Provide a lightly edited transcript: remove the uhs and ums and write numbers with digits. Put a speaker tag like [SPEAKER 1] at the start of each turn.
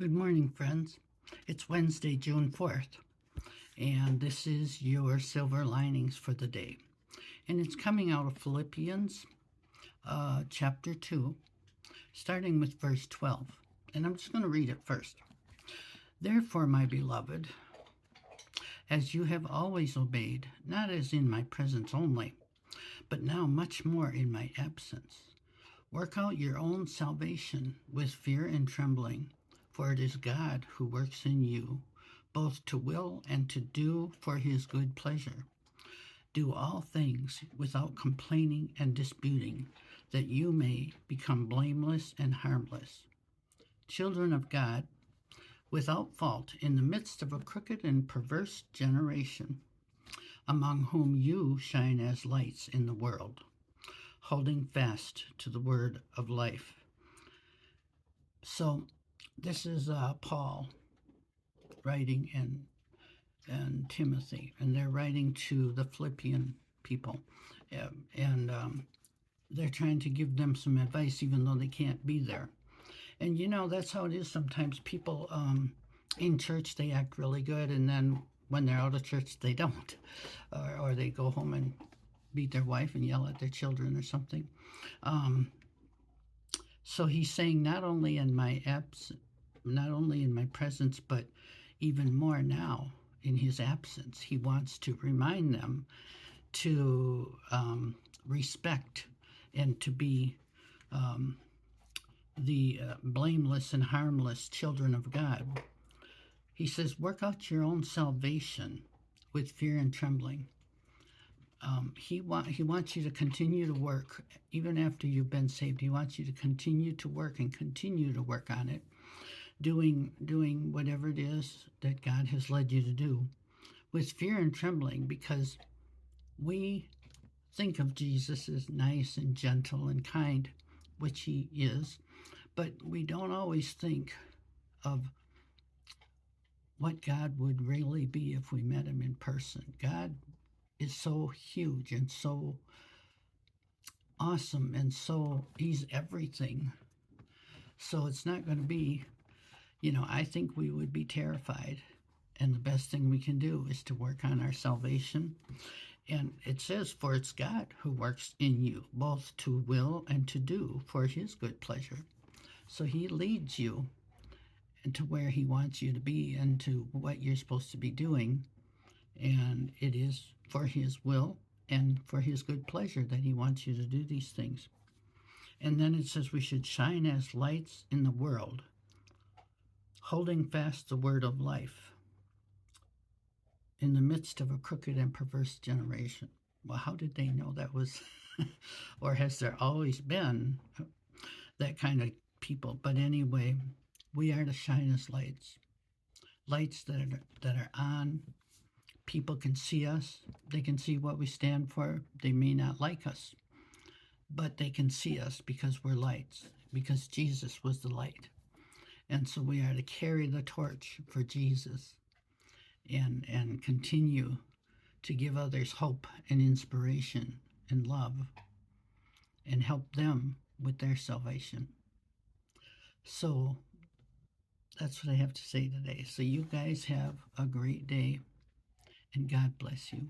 [SPEAKER 1] Good morning, friends. It's Wednesday, June 4th, and this is your silver linings for the day. And it's coming out of Philippians chapter 2, starting with verse 12. And I'm just going to read it first. Therefore, my beloved, as you have always obeyed, not as in my presence only, but now much more in my absence, work out your own salvation with fear and trembling. For it is God who works in you, both to will and to do for his good pleasure. Do all things without complaining and disputing, that you may become blameless and harmless, children of God, without fault in the midst of a crooked and perverse generation, among whom you shine as lights in the world, holding fast to the word of life. So this is Paul writing and Timothy, and they're writing to the Philippian people, and they're trying to give them some advice, even though they can't be there. And that's how it is sometimes. People in church, they act really good, and then when they're out of church, they don't, or they go home and beat their wife and yell at their children or something. So he's saying, not only in my presence, but even more now in his absence. He wants to remind them to respect and to be the blameless and harmless children of God. He says, work out your own salvation with fear and trembling. He wants you to continue to work even after you've been saved. He wants you to continue to work and continue to work on it, doing whatever it is that God has led you to do with fear and trembling, because we think of Jesus as nice and gentle and kind, which he is, but we don't always think of what God would really be if we met him in person. God is so huge and so awesome, and so he's everything. So it's not going to be, I think we would be terrified. And the best thing we can do is to work on our salvation. And it says, for it's God who works in you, both to will and to do for his good pleasure. So he leads you into where he wants you to be and to what you're supposed to be doing. And it is for his will and for his good pleasure that he wants you to do these things. And then it says we should shine as lights in the world, holding fast the word of life in the midst of a crooked and perverse generation. Well, how did they know that was, or has there always been that kind of people? But anyway, we are to shine as lights that are on. People can see us. They can see what we stand for. They may not like us, but they can see us because we're lights, because Jesus was the light. And so we are to carry the torch for Jesus and continue to give others hope and inspiration and love and help them with their salvation. So that's what I have to say today. So you guys have a great day, and God bless you.